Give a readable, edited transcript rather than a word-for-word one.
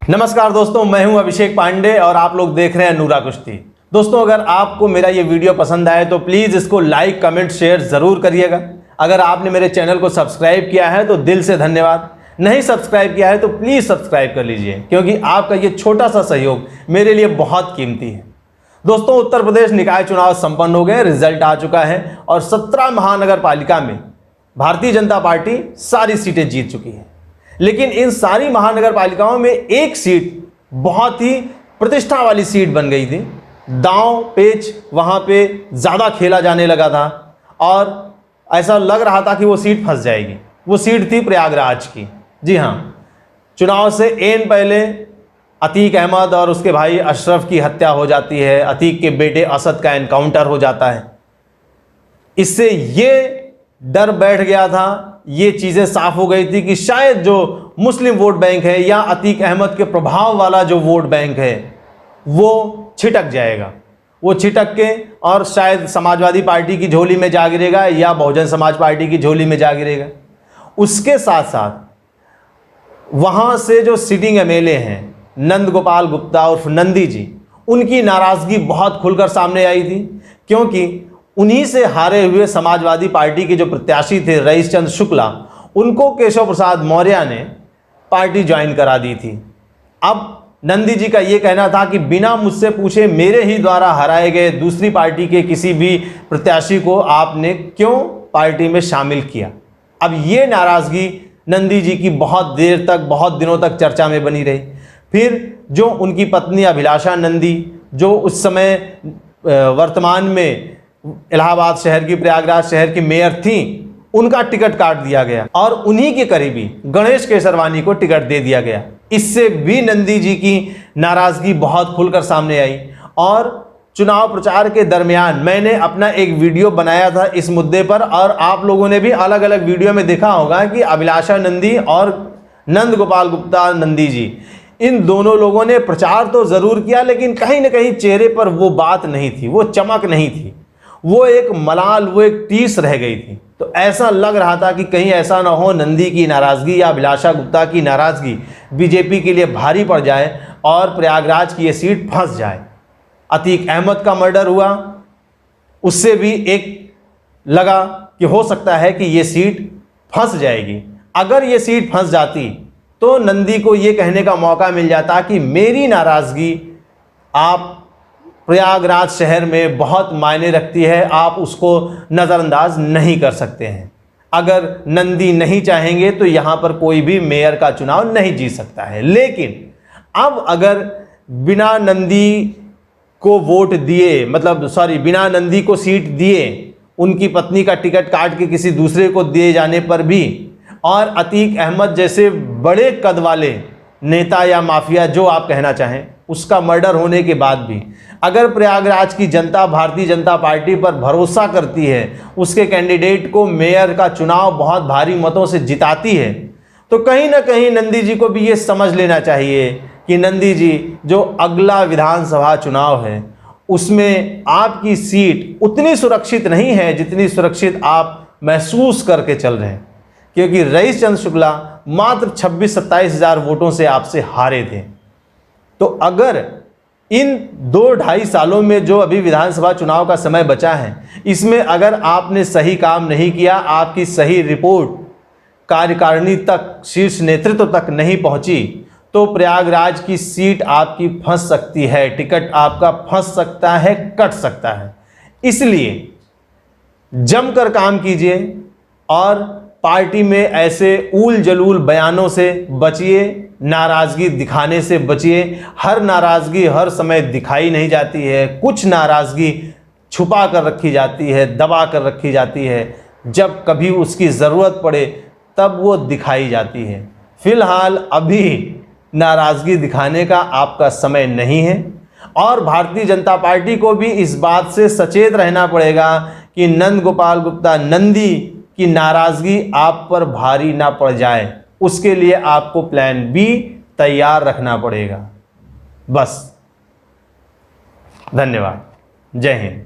नमस्कार दोस्तों, मैं हूं अभिषेक पांडे और आप लोग देख रहे हैं नूरा कुश्ती। दोस्तों, अगर आपको मेरा ये वीडियो पसंद आए तो प्लीज़ इसको लाइक, कमेंट, शेयर ज़रूर करिएगा। अगर आपने मेरे चैनल को सब्सक्राइब किया है तो दिल से धन्यवाद। नहीं सब्सक्राइब किया है तो प्लीज़ सब्सक्राइब कर लीजिए, क्योंकि आपका ये छोटा सा सहयोग मेरे लिए बहुत कीमती है। दोस्तों, उत्तर प्रदेश निकाय चुनाव संपन्न हो गए, रिजल्ट आ चुका है और 17 महानगर पालिका में भारतीय जनता पार्टी सारी सीटें जीत चुकी है। लेकिन इन सारी महानगर पालिकाओं में एक सीट बहुत ही प्रतिष्ठा वाली सीट बन गई थी। दांव पेच वहां पे ज़्यादा खेला जाने लगा था और ऐसा लग रहा था कि वो सीट फंस जाएगी। वो सीट थी प्रयागराज की। जी हाँ, चुनाव से एन पहले अतीक अहमद और उसके भाई अशरफ की हत्या हो जाती है। अतीक के बेटे असद का एनकाउंटर हो जाता है। इससे ये डर बैठ गया था, ये चीज़ें साफ हो गई थी कि शायद जो मुस्लिम वोट बैंक है या अतीक अहमद के प्रभाव वाला जो वोट बैंक है वो छिटक जाएगा। वो छिटक के और शायद समाजवादी पार्टी की झोली में जा गिरेगा या बहुजन समाज पार्टी की झोली में जा गिरेगा। उसके साथ साथ वहाँ से जो सिटिंग एमएलए हैं नंद गोपाल गुप्ता उर्फ नंदी जी, उनकी नाराज़गी बहुत खुलकर सामने आई थी, क्योंकि उन्हीं से हारे हुए समाजवादी पार्टी के जो प्रत्याशी थे रईस चंद्र शुक्ला, उनको केशव प्रसाद मौर्य ने पार्टी ज्वाइन करा दी थी। अब नंदी जी का ये कहना था कि बिना मुझसे पूछे मेरे ही द्वारा हराए गए दूसरी पार्टी के किसी भी प्रत्याशी को आपने क्यों पार्टी में शामिल किया। अब ये नाराज़गी नंदी जी की बहुत देर तक, बहुत दिनों तक चर्चा में बनी रही। फिर जो उनकी पत्नी अभिलाषा नंदी, जो उस समय वर्तमान में इलाहाबाद शहर की, प्रयागराज शहर की मेयर थी, उनका टिकट काट दिया गया और उन्हीं के करीबी गणेश केसरवानी को टिकट दे दिया गया। इससे भी नंदी जी की नाराज़गी बहुत खुलकर सामने आई और चुनाव प्रचार के दरमियान मैंने अपना एक वीडियो बनाया था इस मुद्दे पर, और आप लोगों ने भी अलग अलग वीडियो में देखा होगा कि अभिलाषा नंदी और नंद गोपाल गुप्ता नंदी जी, इन दोनों लोगों ने प्रचार तो ज़रूर किया, लेकिन कहीं ना कहीं चेहरे पर वो बात नहीं थी, वो चमक नहीं थी, वो एक मलाल, वो एक टीस रह गई थी। तो ऐसा लग रहा था कि कहीं ऐसा ना हो नंदी की नाराज़गी या अभिलाषा गुप्ता की नाराज़गी बीजेपी के लिए भारी पड़ जाए और प्रयागराज की ये सीट फंस जाए। अतीक अहमद का मर्डर हुआ, उससे भी एक लगा कि हो सकता है कि ये सीट फंस जाएगी। अगर ये सीट फंस जाती तो नंदी को ये कहने का मौका मिल जाता कि मेरी नाराज़गी आप प्रयागराज शहर में बहुत मायने रखती है, आप उसको नज़रअंदाज नहीं कर सकते हैं। अगर नंदी नहीं चाहेंगे तो यहाँ पर कोई भी मेयर का चुनाव नहीं जीत सकता है। लेकिन अब अगर बिना नंदी को वोट दिए, बिना नंदी को सीट दिए, उनकी पत्नी का टिकट काट के किसी दूसरे को दिए जाने पर भी, और अतीक अहमद जैसे बड़े कद वाले नेता या माफिया जो आप कहना चाहें, उसका मर्डर होने के बाद भी अगर प्रयागराज की जनता भारतीय जनता पार्टी पर भरोसा करती है, उसके कैंडिडेट को मेयर का चुनाव बहुत भारी मतों से जिताती है, तो कहीं ना कहीं नंदी जी को भी ये समझ लेना चाहिए कि नंदी जी, जो अगला विधानसभा चुनाव है उसमें आपकी सीट उतनी सुरक्षित नहीं है जितनी सुरक्षित आप महसूस करके चल रहे हैं, क्योंकि रईस चंद्र शुक्ला मात्र 26-27 हज़ार वोटों से आपसे हारे थे। तो अगर इन 2-2.5 सालों में जो अभी विधानसभा चुनाव का समय बचा है, इसमें अगर आपने सही काम नहीं किया, आपकी सही रिपोर्ट कार्यकारिणी तक, शीर्ष नेतृत्व तक नहीं पहुंची, तो प्रयागराज की सीट आपकी फंस सकती है, टिकट आपका फंस सकता है, कट सकता है। इसलिए जमकर काम कीजिए और पार्टी में ऐसे ऊल जलूल बयानों से बचिए, नाराज़गी दिखाने से बचिए। हर नाराज़गी हर समय दिखाई नहीं जाती है, कुछ नाराज़गी छुपा कर रखी जाती है, दबा कर रखी जाती है। जब कभी उसकी ज़रूरत पड़े तब वो दिखाई जाती है। फिलहाल अभी नाराज़गी दिखाने का आपका समय नहीं है और भारतीय जनता पार्टी को भी इस बात से सचेत रहना पड़ेगा कि नंद गोपाल गुप्ता नंदी की नाराज़गी आप पर भारी ना पड़ जाए। उसके लिए आपको प्लान बी तैयार रखना पड़ेगा। बस, धन्यवाद, जय हिंद।